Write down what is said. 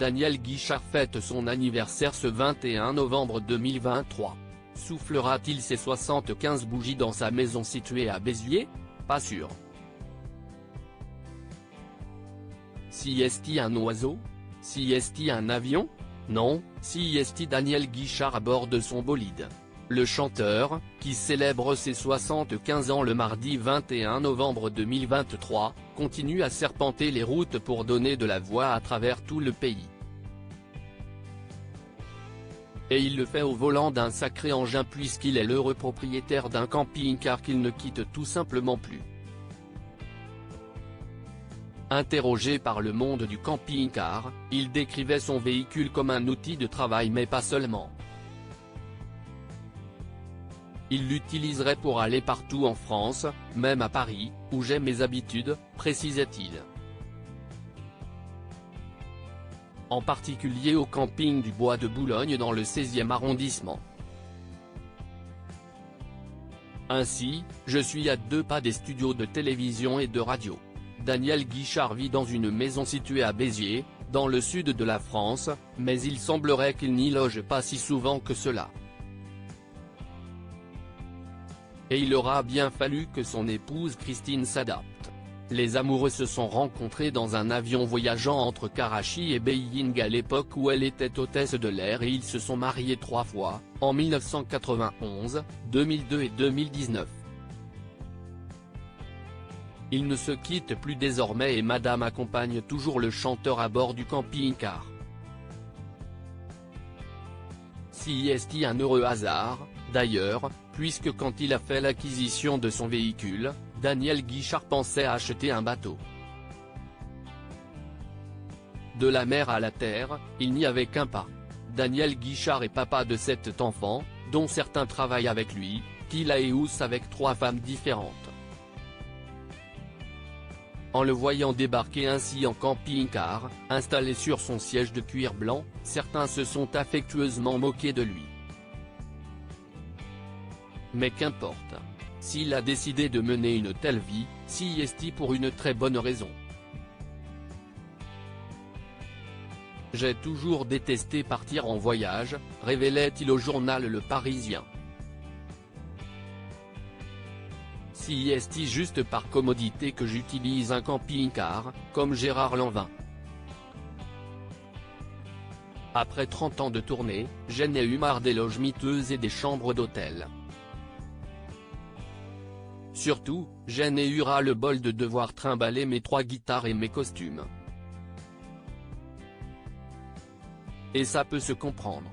Daniel Guichard fête son anniversaire ce 21 novembre 2023. Soufflera-t-il ses 75 bougies dans sa maison située à Béziers? Pas sûr. Si est-il un oiseau? Si est-il un avion? Non, si est-il Daniel Guichard à bord de son bolide. Le chanteur, qui célèbre ses 75 ans le mardi 21 novembre 2023, continue à serpenter les routes pour donner de la voix à travers tout le pays. Et il le fait au volant d'un sacré engin puisqu'il est l'heureux propriétaire d'un camping-car qu'il ne quitte tout simplement plus. Interrogé par Le Monde du camping-car, il décrivait son véhicule comme un outil de travail mais pas seulement. Il l'utiliserait pour aller partout en France, même à Paris, où j'ai mes habitudes, précisait-il. En particulier au camping du Bois de Boulogne dans le 16e arrondissement. Ainsi, je suis à 2 pas des studios de télévision et de radio. Daniel Guichard vit dans une maison située à Béziers, dans le sud de la France, mais il semblerait qu'il n'y loge pas si souvent que cela. Et il aura bien fallu que son épouse Christine s'adapte. Les amoureux se sont rencontrés dans un avion voyageant entre Karachi et Beijing à l'époque où elle était hôtesse de l'air et ils se sont mariés 3 fois, en 1991, 2002 et 2019. Ils ne se quittent plus désormais et Madame accompagne toujours le chanteur à bord du camping-car. Si est-il un heureux hasard, d'ailleurs, puisque quand il a fait l'acquisition de son véhicule, Daniel Guichard pensait acheter un bateau. De la mer à la terre, il n'y avait qu'un pas. Daniel Guichard est papa de 7 enfants, dont certains travaillent avec lui, qu'il a épousé avec 3 femmes différentes. En le voyant débarquer ainsi en camping-car, installé sur son siège de cuir blanc, certains se sont affectueusement moqués de lui. Mais qu'importe. S'il a décidé de mener une telle vie, si est-il pour une très bonne raison. J'ai toujours détesté partir en voyage, révélait-il au journal Le Parisien. Si est-il juste par commodité que j'utilise un camping-car, comme Gérard Lanvin. Après 30 ans de tournée, je n'ai eu marre des loges miteuses et des chambres d'hôtel. Surtout, je n'ai eu ras le bol de devoir trimballer mes 3 guitares et mes costumes. Et ça peut se comprendre.